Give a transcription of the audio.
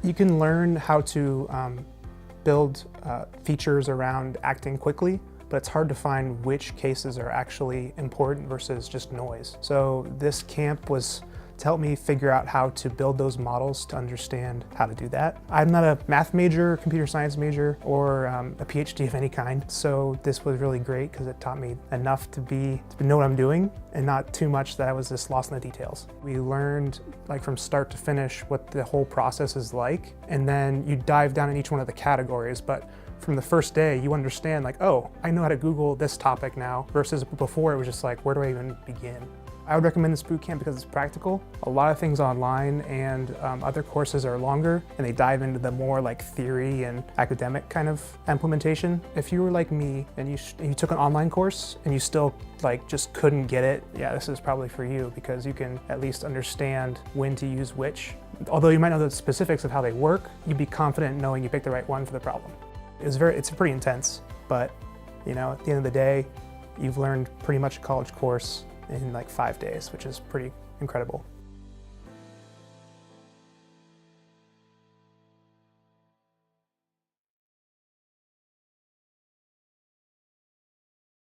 You can learn how to build features around acting quickly, but it's hard to find which cases are actually important versus just noise. So this camp was to help me figure out how to build those models to understand how to do that. I'm not a math major, computer science major, or a PhD of any kind, so this was really great because it taught me enough to know what I'm doing and not too much that I was just lost in the details. We learned from start to finish what the whole process is like, and then you dive down in each one of the categories, but from the first day you understand oh, I know how to Google this topic now, versus before it was just where do I even begin? I would recommend this bootcamp because it's practical. A lot of things online and other courses are longer and they dive into the more theory and academic kind of implementation. If you were like me and you took an online course and you still just couldn't get it, yeah, this is probably for you because you can at least understand when to use which. Although you might know the specifics of how they work, you'd be confident knowing you picked the right one for the problem. It's pretty intense, but at the end of the day, you've learned pretty much a college course in 5 days, which is pretty incredible.